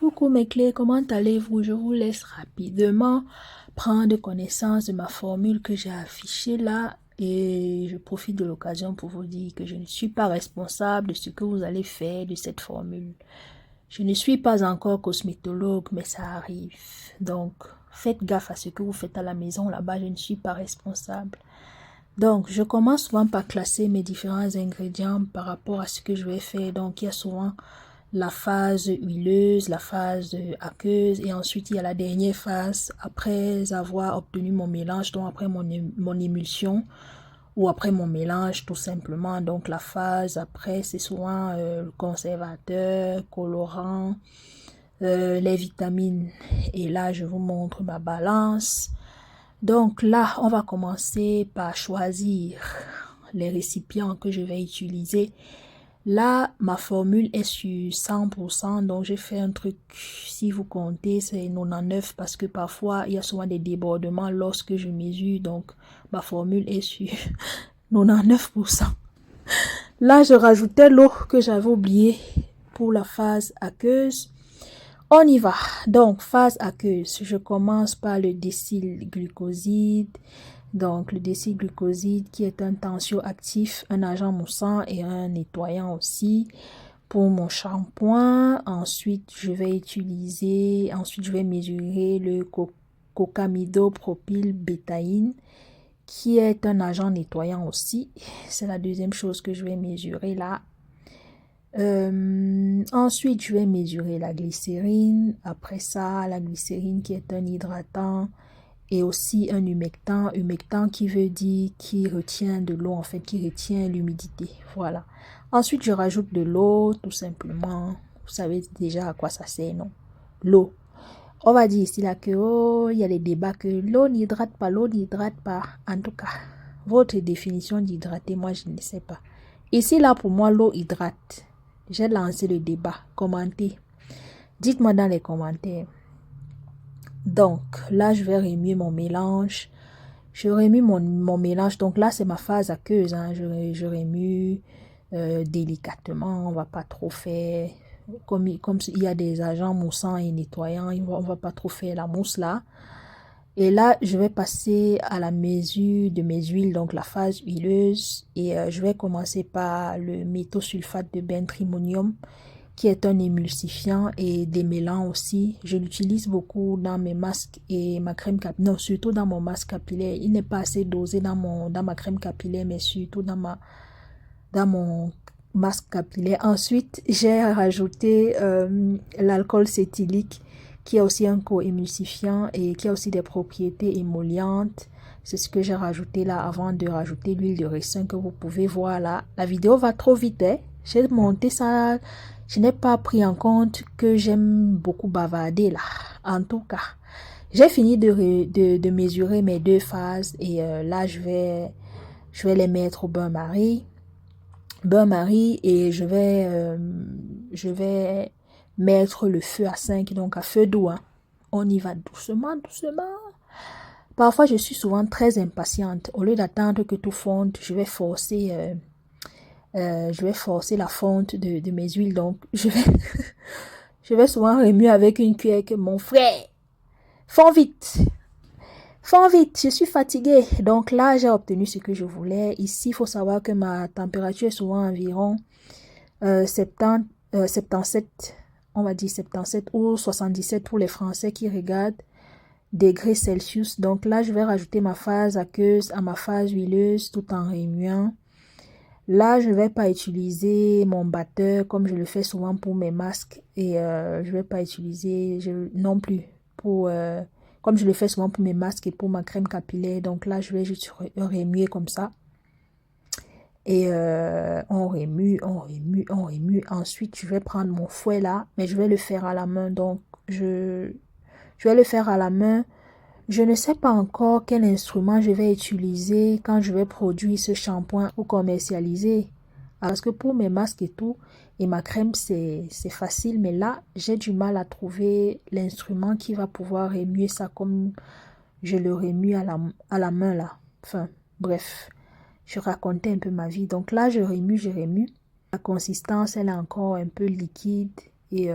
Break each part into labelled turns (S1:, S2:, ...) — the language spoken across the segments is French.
S1: Coucou mes clés, comment allez-vous? Je vous laisse rapidement prendre connaissance de ma formule que j'ai affichée là et je profite de l'occasion pour vous dire que je ne suis pas responsable de ce que vous allez faire de cette formule. Je ne suis pas encore cosmétologue, mais ça arrive. Donc, faites gaffe à ce que vous faites à la maison là-bas, je ne suis pas responsable. Donc, je commence souvent par classer mes différents ingrédients par rapport à ce que je vais faire. Donc, il y a souvent la phase huileuse, la phase aqueuse et ensuite il y a la dernière phase après avoir obtenu mon mélange, donc après mon émulsion ou après mon mélange tout simplement. Donc la phase après c'est souvent le conservateur, colorant, les vitamines et là je vous montre ma balance. Donc là on va commencer par choisir les récipients que je vais utiliser. Là, ma formule est sur 100%, donc j'ai fait un truc, si vous comptez, c'est 99 parce que parfois, il y a souvent des débordements lorsque je mesure, donc ma formule est sur 99%. Là, je rajoutais l'eau que j'avais oublié pour la phase aqueuse. On y va. Donc, phase aqueuse, je commence par le décylglucoside. Donc, le décylglucoside qui est un tensioactif, un agent moussant et un nettoyant aussi pour mon shampoing. Ensuite, je vais mesurer le cocamidopropylbétaïne qui est un agent nettoyant aussi. C'est la deuxième chose que je vais mesurer là. Ensuite, je vais mesurer la glycérine. Après ça, la glycérine qui est un hydratant et aussi un humectant. Humectant qui veut dire qui retient de l'eau, en fait, qui retient l'humidité. Voilà. Ensuite, je rajoute de l'eau, tout simplement. Vous savez déjà à quoi ça sert, non? L'eau. On va dire ici là que, oh, il y a des débats que l'eau n'hydrate pas, l'eau n'hydrate pas. En tout cas, votre définition d'hydrater, moi, je ne sais pas. Ici, là, pour moi, l'eau hydrate. J'ai lancé le débat. Commentez. Dites-moi dans les commentaires. Donc, là, je vais remuer mon mélange. Je remue mon mélange. Donc là, c'est ma phase aqueuse. Hein. Je remue délicatement. On va pas trop faire... Comme il y a des agents moussants et nettoyants, on va pas trop faire la mousse là. Et là, je vais passer à la mesure de mes huiles, donc la phase huileuse. Et je vais commencer par le méthosulfate de bentrimonium, qui est un émulsifiant et démêlant aussi. Je l'utilise beaucoup dans mes masques et ma crème capillaire. Non, surtout dans mon masque capillaire. Il n'est pas assez dosé dans ma crème capillaire, mais surtout dans mon masque capillaire. Ensuite, j'ai rajouté l'alcool cétylique qui est aussi un co-émulsifiant et qui a aussi des propriétés émollientes. C'est ce que j'ai rajouté là avant de rajouter l'huile de ricin que vous pouvez voir là. La vidéo va trop vite, hein? J'ai monté ça. Je n'ai pas pris en compte que j'aime beaucoup bavarder là. En tout cas, j'ai fini de mesurer mes deux phases et là, je vais les mettre au bain-marie. Bain-marie et je vais mettre le feu à 5, donc à feu doux. Hein. On y va doucement, doucement. Parfois, je suis souvent très impatiente. Au lieu d'attendre que tout fonde, je vais forcer la fonte de mes huiles. Donc, je vais souvent remuer avec une cuillère que mon frère. Fond vite. Fond vite, je suis fatiguée. Donc là, j'ai obtenu ce que je voulais. Ici, il faut savoir que ma température est souvent environ 77, on va dire 77 ou 77 pour les Français qui regardent, degrés Celsius. Donc là, je vais rajouter ma phase aqueuse à ma phase huileuse tout en remuant. Là, je ne vais pas utiliser mon batteur comme je le fais souvent pour mes masques et je ne vais pas utiliser non plus pour comme je le fais souvent pour mes masques et pour ma crème capillaire. Donc là, je vais juste remuer comme ça. Et on remue, on remue, on remue. Ensuite, je vais prendre mon fouet là, mais je vais le faire à la main. Donc, je vais le faire à la main. Je ne sais pas encore quel instrument je vais utiliser quand je vais produire ce shampoing ou commercialiser. Parce que pour mes masques et tout, et ma crème, c'est facile. Mais là, j'ai du mal à trouver l'instrument qui va pouvoir remuer ça comme je le remue à la main là. Enfin, bref. Je racontais un peu ma vie. Donc là, je remue, je remue. La consistance, elle est encore un peu liquide. Et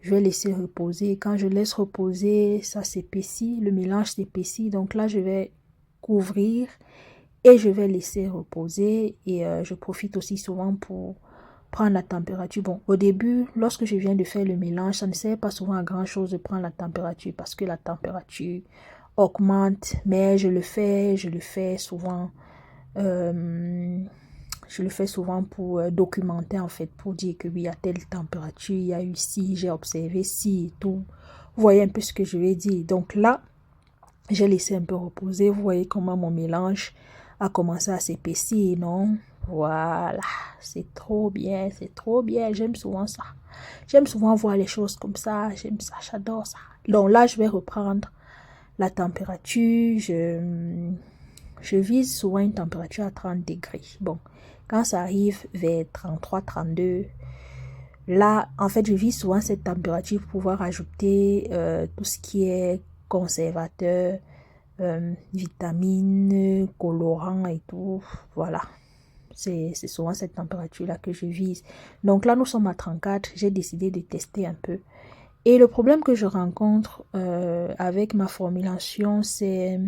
S1: Je vais laisser reposer. Quand je laisse reposer, ça s'épaissit, le mélange s'épaissit. Donc là, je vais couvrir et je vais laisser reposer. Et je profite aussi souvent pour prendre la température. Bon, au début, lorsque je viens de faire le mélange, ça ne sert pas souvent à grand chose de prendre la température parce que la température augmente, mais je le fais souvent. Je le fais souvent pour documenter en fait, pour dire que oui, à telle température, il y a eu ci, j'ai observé ci et tout. Vous voyez un peu ce que je vais dire. Donc là, j'ai laissé un peu reposer. Vous voyez comment mon mélange a commencé à s'épaissir, non? Voilà, c'est trop bien, c'est trop bien. J'aime souvent ça. J'aime souvent voir les choses comme ça. J'aime ça, j'adore ça. Donc là, je vais reprendre la température. Je vise souvent une température à 30 degrés. Bon, quand ça arrive vers 33, 32, là, en fait, je vise souvent cette température pour pouvoir ajouter tout ce qui est conservateur, vitamines, colorants et tout. Voilà, c'est souvent cette température-là que je vise. Donc là, nous sommes à 34. J'ai décidé de tester un peu. Et le problème que je rencontre avec ma formulation, c'est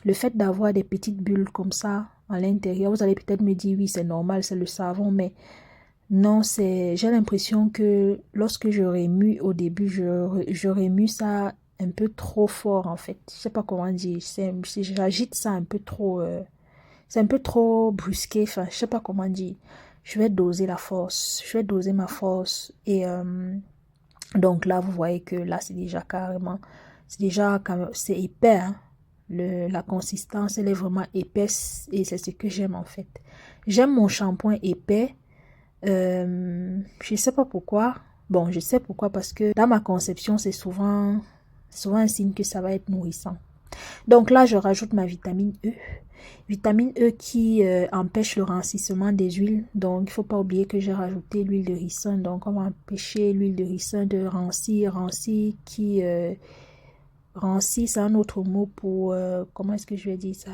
S1: le fait d'avoir des petites bulles comme ça à l'intérieur. Vous allez peut-être me dire, oui, c'est normal, c'est le savon, mais non, j'ai l'impression que lorsque je remue au début, je remue ça un peu trop fort en fait. Je sais pas comment dire, j'agite ça un peu trop, c'est un peu trop brusqué, enfin, je sais pas comment dire. Je vais doser la force, je vais doser ma force et donc là, vous voyez que là, c'est déjà carrément, c'est épais, hein. La consistance, elle est vraiment épaisse et c'est ce que j'aime en fait. J'aime mon shampoing épais. Je sais pas pourquoi. Bon, je sais pourquoi parce que dans ma conception, c'est souvent un signe que ça va être nourrissant. Donc là, je rajoute ma vitamine E. Vitamine E qui empêche le rancissement des huiles. Donc, il faut pas oublier que j'ai rajouté l'huile de ricin. Donc, on va empêcher l'huile de ricin de rancir. Rancir, c'est un autre mot pour... comment est-ce que je vais dire ça?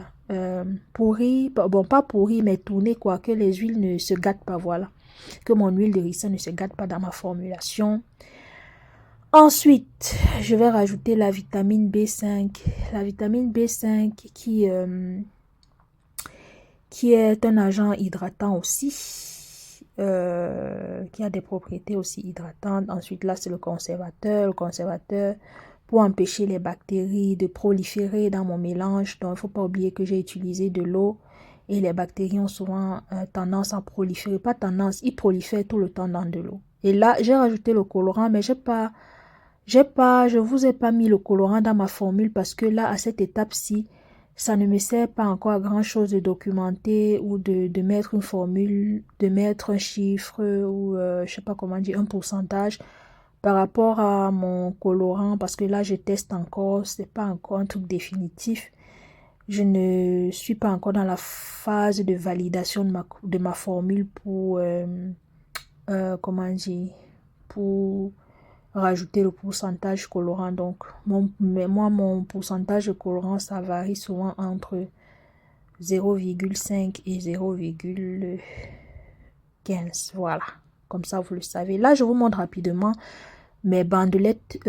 S1: Pourri. Bon, pas pourri, mais tourner quoi. Que les huiles ne se gâtent pas, voilà. Que mon huile de ricin ne se gâte pas dans ma formulation. Ensuite, je vais rajouter la vitamine B5. La vitamine B5 qui est un agent hydratant aussi, qui a des propriétés aussi hydratantes. Ensuite, là, c'est le conservateur. Le conservateur pour empêcher les bactéries de proliférer dans mon mélange. Donc, il ne faut pas oublier que j'ai utilisé de l'eau. Et les bactéries ont souvent tendance à proliférer. Pas tendance, ils prolifèrent tout le temps dans de l'eau. Et là, j'ai rajouté le colorant, mais je vous ai pas mis le colorant dans ma formule parce que là, à cette étape-ci, ça ne me sert pas encore à grand chose de documenter ou de mettre une formule, de mettre un chiffre ou je sais pas comment dire, un pourcentage par rapport à mon colorant parce que là, je teste encore, c'est pas encore un truc définitif. Je ne suis pas encore dans la phase de validation de ma formule pour, comment dire, pour rajouter le pourcentage colorant. Donc, mon pourcentage de colorant, ça varie souvent entre 0,5 et 0,15. Voilà, comme ça, vous le savez. Là, je vous montre rapidement mes bandelettes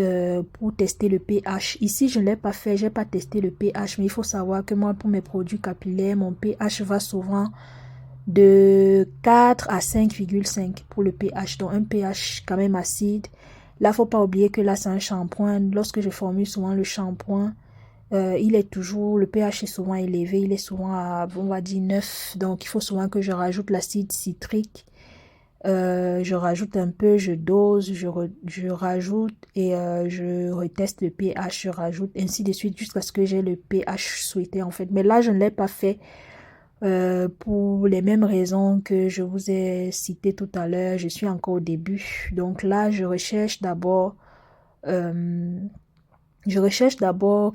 S1: pour tester le pH. Ici, je ne l'ai pas fait, je n'ai pas testé le pH, mais il faut savoir que moi, pour mes produits capillaires, mon pH va souvent de 4 à 5,5 pour le pH. Donc, un pH quand même acide. Là, faut pas oublier que là, c'est un shampoing. Lorsque je formule souvent le shampoing, le pH est souvent élevé. Il est souvent à, on va dire, 9. Donc, il faut souvent que je rajoute l'acide citrique. Je rajoute un peu, je dose, je rajoute et je reteste le pH, je rajoute, ainsi de suite, jusqu'à ce que j'ai le pH souhaité, en fait. Mais là, je ne l'ai pas fait pour les mêmes raisons que je vous ai citées tout à l'heure. Je suis encore au début. Donc là, je recherche d'abord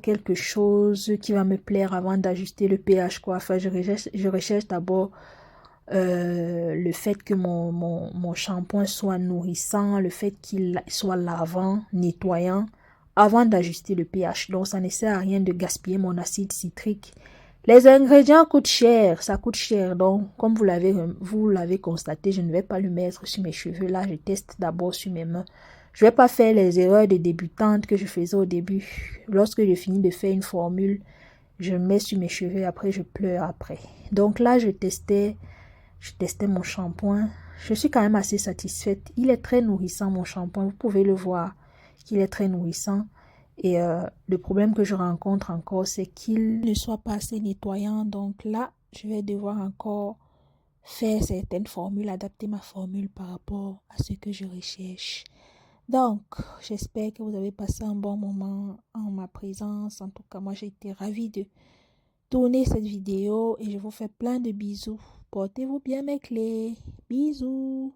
S1: quelque chose qui va me plaire avant d'ajuster le pH, quoi. Enfin, je recherche d'abord le fait que mon shampoing soit nourrissant, le fait qu'il soit lavant, nettoyant, avant d'ajuster le pH. Donc, ça ne sert à rien de gaspiller mon acide citrique. Les ingrédients coûtent cher, ça coûte cher. Donc, comme vous l'avez constaté, je ne vais pas le mettre sur mes cheveux. Là, je teste d'abord sur mes mains. Je vais pas faire les erreurs de débutante que je faisais au début. Lorsque je finis de faire une formule, je mets sur mes cheveux, après je pleure après. Donc là, je testais mon shampoing. Je suis quand même assez satisfaite. Il est très nourrissant, mon shampoing. Vous pouvez le voir qu'il est très nourrissant. Et le problème que je rencontre encore, c'est qu'il ne soit pas assez nettoyant. Donc là, je vais devoir encore faire certaines formules, adapter ma formule par rapport à ce que je recherche. Donc, j'espère que vous avez passé un bon moment en ma présence. En tout cas, moi, j'ai été ravie de tourner cette vidéo et je vous fais plein de bisous. Portez-vous bien, mes clés. Bisous.